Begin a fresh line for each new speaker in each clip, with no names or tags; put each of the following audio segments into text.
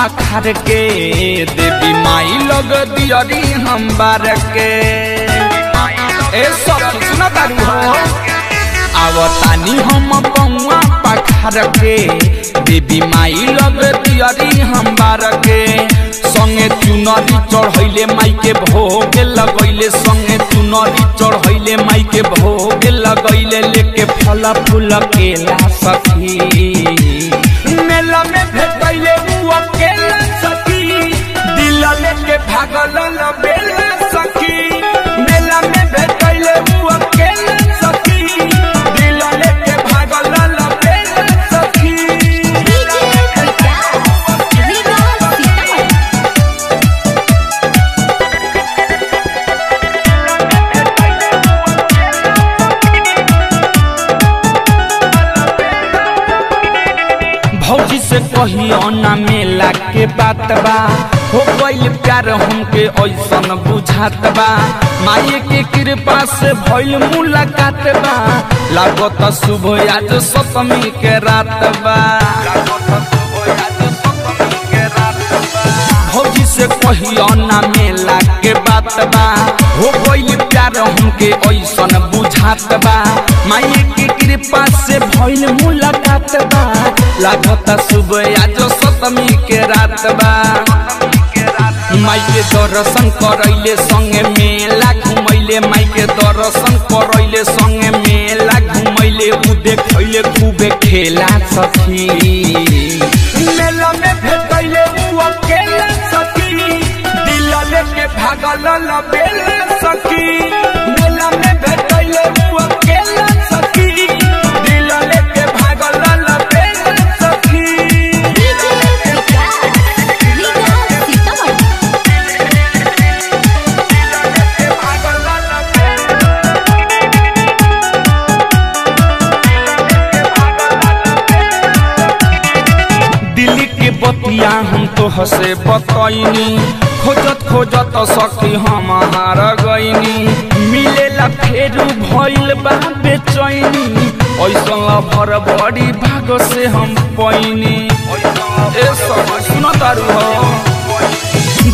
पखार के देवी माई लग दियरी हम बार के ए सब सुना तारू हो आवतानी हम पौआ पखार के देवी माई लग दियरी हम बार के संगे चुनरी चढ़ैले माई के भोग लगैले संगे चुनरी चढ़ैले माई के भोग लगैले लेके फल फूल केला सखी मेला में भेटैले उ अकेला सखी दिल लेके भागल न बेला सखी मेला में भेटैले उ अकेला सखी दिल लेके भागल न बेला सखी भौजी से कहियो ना मेला के बात बा हो गइल प्यार हमके ऐसन बुझात बा माई के कृपा से भइल मुलाकात बा लागत शुभ आज सप्तमी के रात बा भौजी से कहियो ना मेला के बात बा हो गइल प्यार हमके ऐसन बुझात बा माई के कृपा से भइल मुलाकात बा लागत शुभ आज सप्तमी के रात बा माई के दर्शन करैले संगे मेला घुमैले माई के दर्शन करैले संगे मेला घुमैले उ देखैले खूबे खेला सखी मेला में भेटैले उ अकेला सखी दिल लेके भागल न बेला सखी मेला में भेटैले उ अकेला सखी दिल लेके भागल न बेला सखी दिल्ली के बतिया हम तो हसे बतैनी खोजत खोजत सखी हम हार गईनी मिलेला फेरू भइल बा बेचैनी ऐसन भर बड़ी भाग से हम पैनी ए सब सुन तारू हो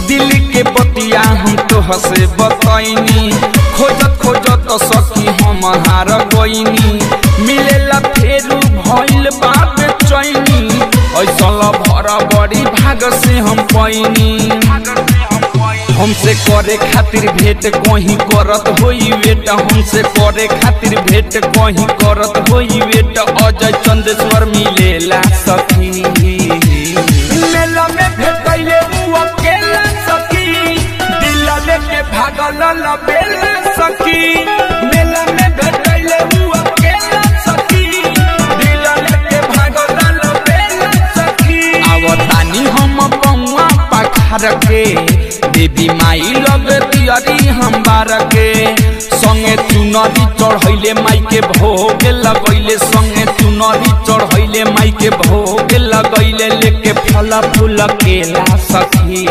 दिल्ली के बतिया हम तो हसे बतैनी खोजत खोजत सखी हम हार गईनी मिलेला फेरू भइल बा बेचैनी ऐसन भर बड़ी भाग से हम पैनी हमसे करे खातिर भेंट कहीं करत होई वेट हमसे करे खातिर भेंट कहीं करत होई वेट अजय चंदेश्वर मिलेला सखी मेला में भेटैले उ अकेला सखी दिल लेके भागल न बेला सखी मेला में भेटैले उ अकेला सखी दिल लेके भागल न बेला सखी आवतानी हम पौआ पखार के देवी माई लग दियरी हम बार के संगे चुनरी चढ़ैले माई के भोग लगैले संगे चुनरी चढ़ैले माई के भोग लगैले लेके फल फूल केला सखी।